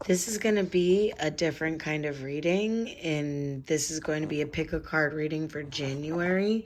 This is going to be a different kind of reading, and this is going to be a pick a card reading for January.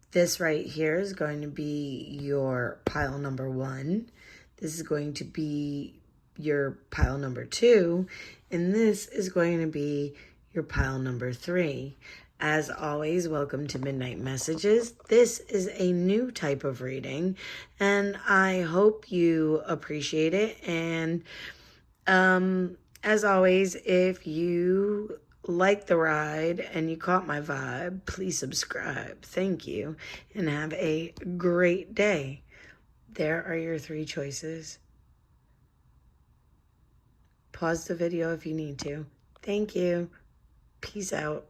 This right here is going to be your pile number 1. This is going to be your pile number 2, and this is going to be your pile number 3. As always, welcome to Midnight Messages. This is a new type of reading, and I hope you appreciate it. And as always, if you like the ride and you caught my vibe, please subscribe. Thank you, and have a great day. There are your 3 choices. Pause the video if you need to. Thank you. Peace out.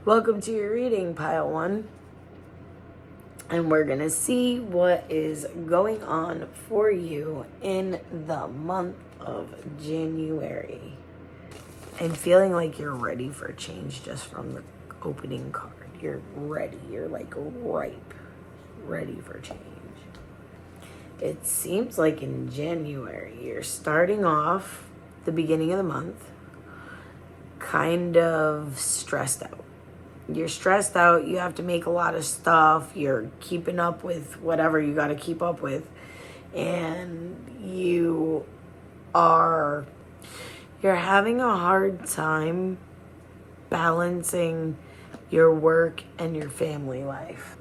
Welcome to your reading, pile 1. And we're going to see what is going on for you in the month of January. I'm feeling like you're ready for change just from the opening card. You're ready. You're like ripe, ready for change. It seems like in January, you're starting off the beginning of the month kind of stressed out. You're stressed out. You have to make a lot of stuff. You're keeping up with whatever you got to keep up with. And you're having a hard time balancing your work and your family life.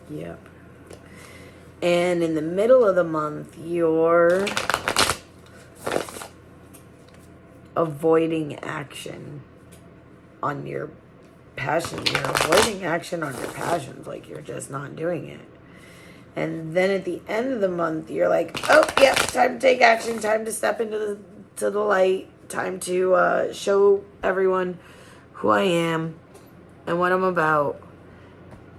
Yep. And in the middle of the month, you're avoiding action on your passion. You're avoiding action on your passions, like you're just not doing it. And then at the end of the month, you're like, oh, yep, time to take action, time to step into the light, time to show everyone who I am and what I'm about.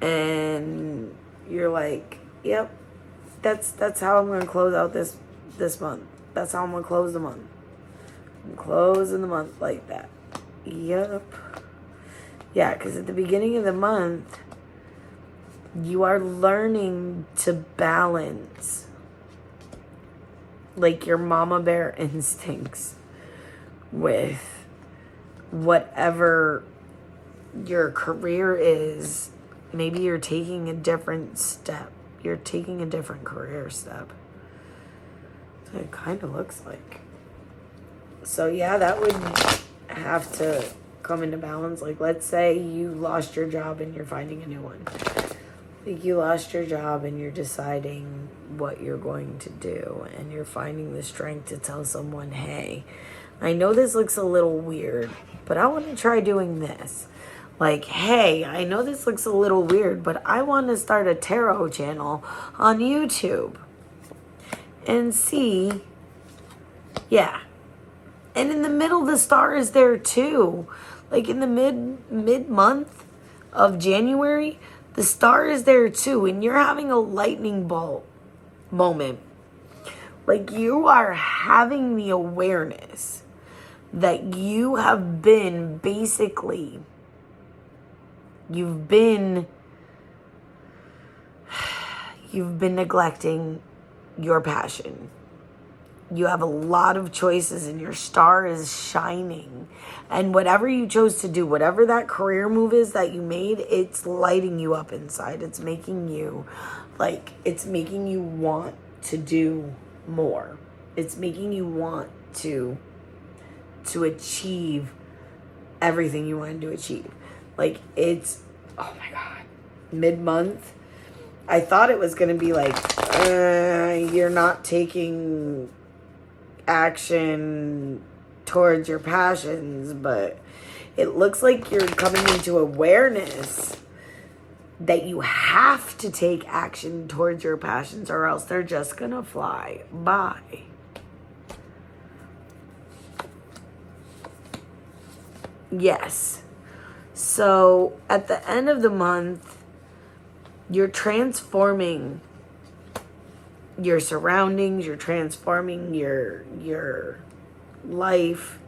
And you're like, yep, that's how I'm going to close out this month. That's how I'm going to close the month. I'm closing the month like that. Yep. Yeah, because at the beginning of the month, you are learning to balance like your mama bear instincts with whatever your career is. Maybe you're taking a different step. You're taking a different career step. That's what it kind of looks like. So yeah, that would have to come into balance. Like, let's say you lost your job and you're finding a new one. Like, you lost your job and you're deciding what you're going to do, and you're finding the strength to tell someone, hey, I know this looks a little weird, but I want to try doing this. Like, hey, I know this looks a little weird, but I want to start a tarot channel on YouTube and see, yeah. And in the middle, the star is there too. Like in the mid-month of January, the star is there too. And you're having a lightning bolt moment. Like, you are having the awareness that you have been basically, you've been neglecting your passion. You have a lot of choices and your star is shining. And whatever you chose to do, whatever that career move is that you made, it's lighting you up inside. It's making you want to do more. It's making you want to achieve everything you wanted to achieve. Like, it's, oh my God, mid-month. I thought it was going to be like, you're not taking action towards your passions, but it looks like you're coming into awareness that you have to take action towards your passions, or else they're just gonna fly by. Yes. So at the end of the month, you're transforming your surroundings, you're transforming your life.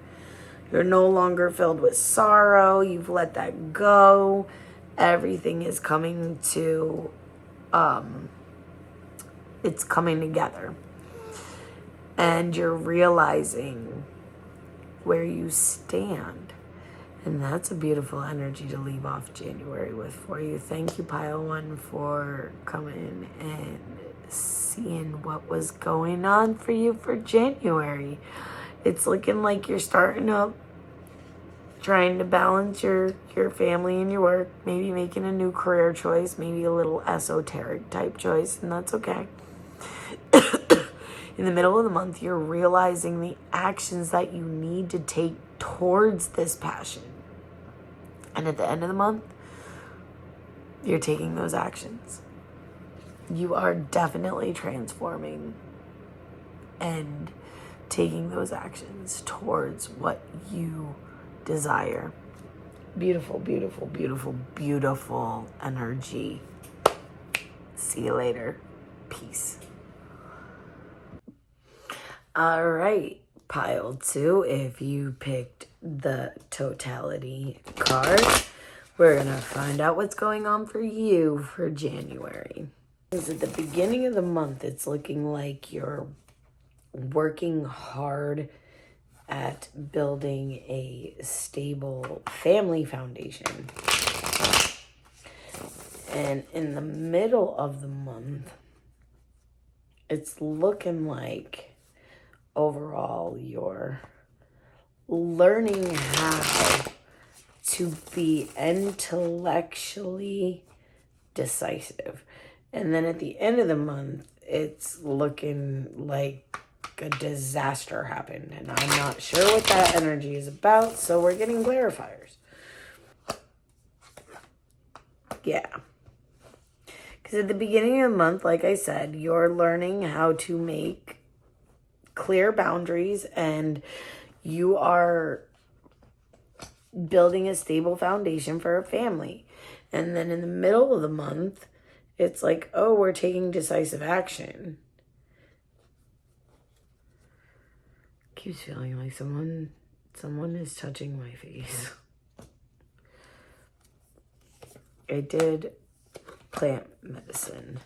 You're no longer filled with sorrow. You've let that go. Everything is coming to it's coming together. And you're realizing where you stand. And that's a beautiful energy to leave off January with for you. Thank you, Pile 1, for coming and seeing what was going on for you for January. It's looking like you're starting up, trying to balance your family and your work, maybe making a new career choice, maybe a little esoteric type choice, and that's okay. In the middle of the month, you're realizing the actions that you need to take towards this passion. And at the end of the month, you're taking those actions. You are definitely transforming and taking those actions towards what you desire. Beautiful, beautiful, beautiful, beautiful energy. See you later. Peace. All right, Pile 2, if you picked the totality card, we're going to find out what's going on for you for January. Because at the beginning of the month, it's looking like you're working hard at building a stable family foundation. And in the middle of the month, it's looking like overall you're learning how to be intellectually decisive. And then at the end of the month, it's looking like a disaster happened. And I'm not sure what that energy is about, so we're getting clarifiers. Yeah. Because at the beginning of the month, like I said, you're learning how to make clear boundaries and you are building a stable foundation for a family. And then in the middle of the month, it's like, oh, we're taking decisive action. Keeps feeling like someone is touching my face. I did plant medicine.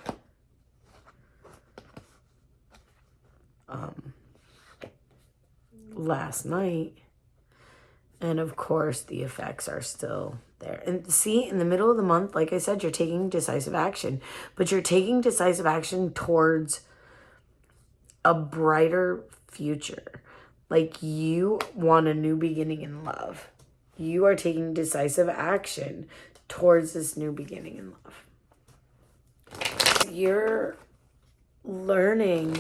Last night, and of course the effects are still there. And see, in the middle of the month, like I said, you're taking decisive action, but you're taking decisive action towards a brighter future. Like you want a new beginning in love. You are taking decisive action towards this new beginning in love. You're learning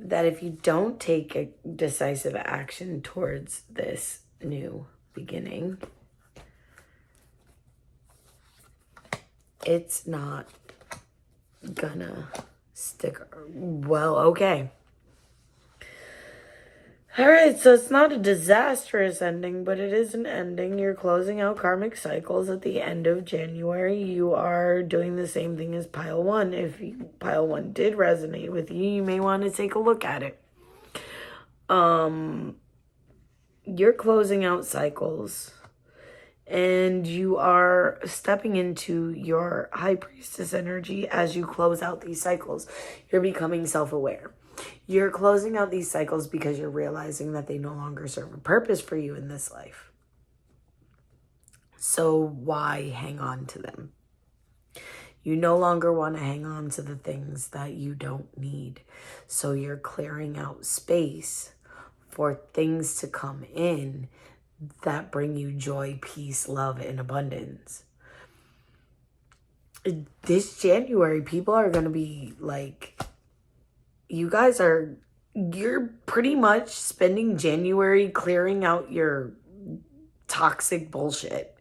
that if you don't take a decisive action towards this new beginning, it's not gonna stick. Well, okay. All right, so it's not a disastrous ending, but it is an ending. You're closing out karmic cycles at the end of January. You are doing the same thing as Pile 1. If Pile 1 did resonate with you, you may want to take a look at it. You're closing out cycles, and you are stepping into your high priestess energy as you close out these cycles. You're becoming self-aware. You're closing out these cycles because you're realizing that they no longer serve a purpose for you in this life. So why hang on to them? You no longer want to hang on to the things that you don't need. So you're clearing out space for things to come in that bring you joy, peace, love, and abundance. This January, people are going to be like, you're pretty much spending January clearing out your toxic bullshit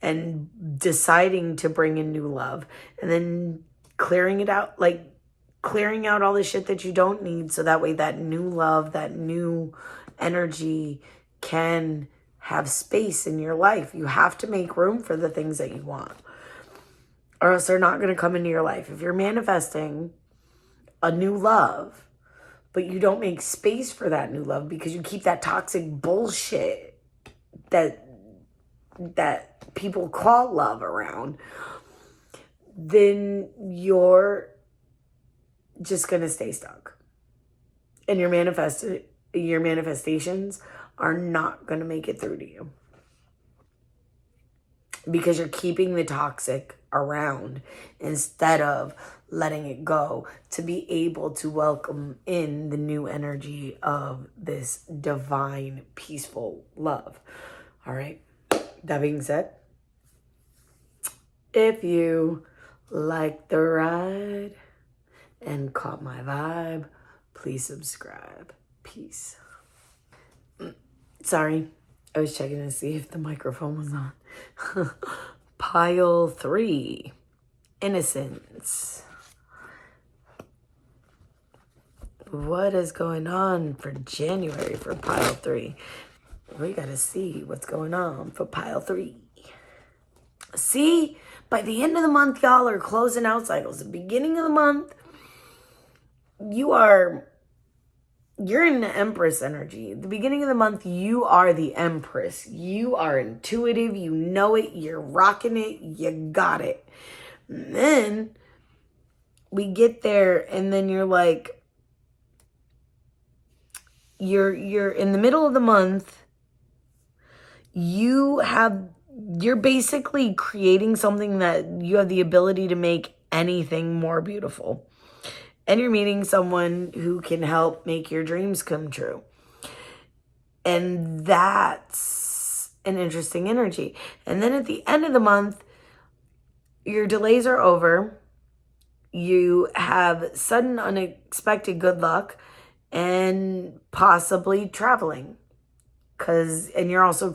and deciding to bring in new love, and then clearing out all the shit that you don't need, so that way that new love, that new energy can have space in your life. You have to make room for the things that you want, or else they're not going to come into your life. If you're manifesting a new love, but you don't make space for that new love because you keep that toxic bullshit that people call love around, then you're just going to stay stuck. And your manifestations are not going to make it through to you. Because you're keeping the toxic around instead of letting it go to be able to welcome in the new energy of this divine, peaceful love. All right. That being said, if you like the ride and caught my vibe, please subscribe. Peace. Sorry, I was checking to see if the microphone was on. Pile 3, innocence. What is going on for January for pile 3? We gotta see what's going on for pile 3. See, by the end of the month, y'all are closing out cycles. The beginning of the month, you're in the Empress energy. The beginning of the month, you are the Empress. You are intuitive. You know it. You're rocking it. You got it. And then we get there, and then you're like, you're in the middle of the month. You're basically creating something that you have the ability to make anything more beautiful. And you're meeting someone who can help make your dreams come true. And that's an interesting energy. And then at the end of the month, your delays are over. You have sudden, unexpected good luck and possibly traveling. And you're also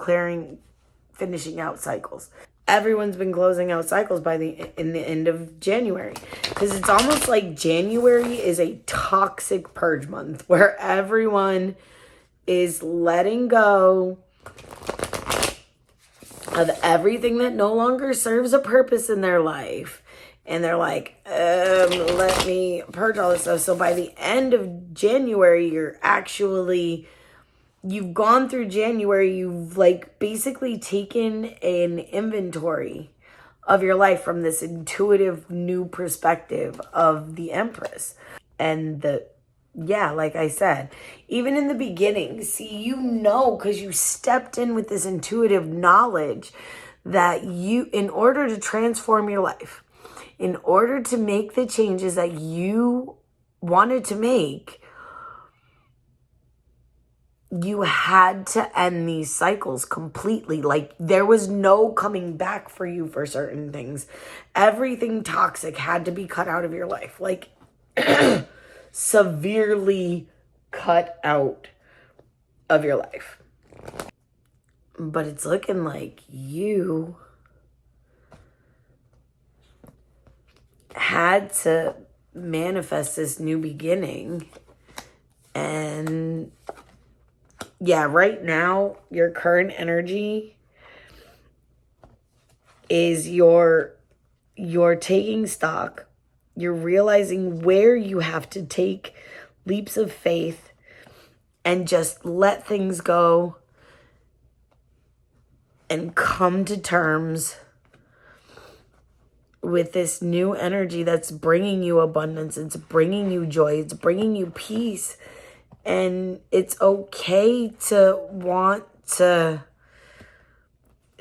finishing out cycles. Everyone's been closing out cycles in the end of January. Because it's almost like January is a toxic purge month where everyone is letting go of everything that no longer serves a purpose in their life. And they're like, let me purge all this stuff. So by the end of January, you've gone through January, you've basically taken an inventory of your life from this intuitive new perspective of the Empress. And like I said, even in the beginning, see, because you stepped in with this intuitive knowledge that in order to transform your life, in order to make the changes that you wanted to make, you had to end these cycles completely. There was no coming back for you for certain things. Everything toxic had to be cut out of your life. Severely cut out of your life. But it's looking like you had to manifest this new beginning. And right now, your current energy is you're taking stock. You're realizing where you have to take leaps of faith and just let things go and come to terms with this new energy that's bringing you abundance. It's bringing you joy. It's bringing you peace. And it's okay to want to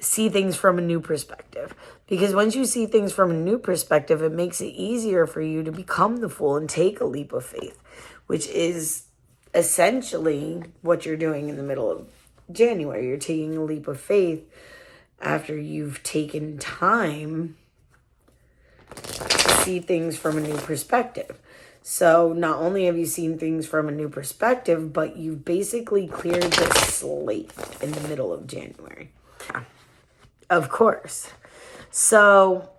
see things from a new perspective. Because once you see things from a new perspective, it makes it easier for you to become the fool and take a leap of faith, which is essentially what you're doing in the middle of January. You're taking a leap of faith after you've taken time to see things from a new perspective. So not only have you seen things from a new perspective, but you've basically cleared the slate in the middle of January. Of course. So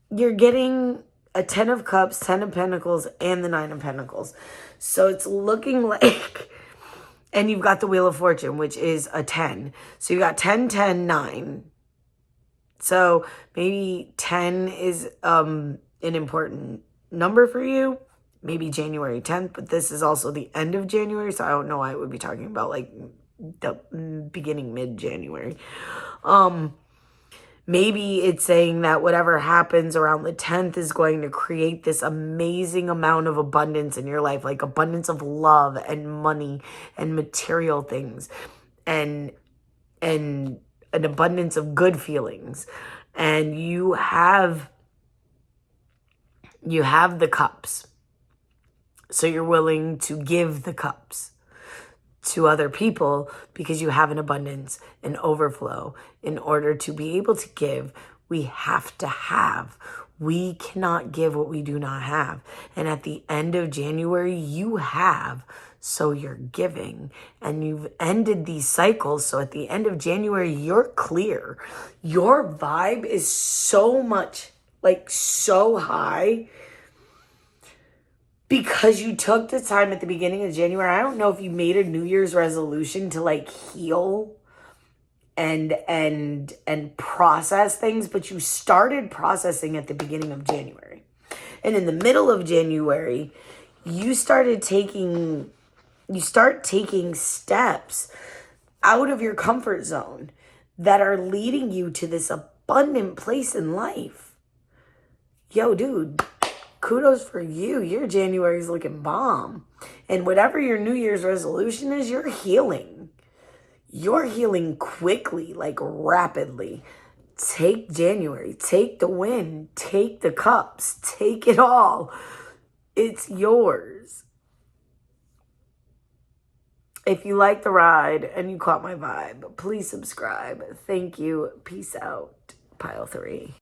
you're getting a 10 of Cups, 10 of Pentacles, and the 9 of Pentacles. So it's looking like, and you've got the Wheel of Fortune, which is a 10. So you got 10, 10, 9. So maybe 10 is an important number for you. Maybe January 10th, but this is also the end of January, so I don't know why I would be talking about the beginning, mid-January. Maybe it's saying that whatever happens around the 10th is going to create this amazing amount of abundance in your life, like abundance of love and money and material things and an abundance of good feelings. And you have the cups. So you're willing to give the cups to other people because you have an abundance, an overflow. In order to be able to give, we have to have. We cannot give what we do not have. And at the end of January, you have, so you're giving. And you've ended these cycles. So at the end of January, you're clear. Your vibe is so much, like so high, because you took the time at the beginning of January. I don't know if you made a New Year's resolution to like heal and process things, but you started processing at the beginning of January. And in the middle of January, you start taking steps out of your comfort zone that are leading you to this abundant place in life. Yo, dude, kudos for you. Your January's looking bomb. And whatever your New Year's resolution is, you're healing. You're healing quickly, like rapidly. Take January. Take the win. Take the cups. Take it all. It's yours. If you like the ride and you caught my vibe, please subscribe. Thank you. Peace out. Pile 3.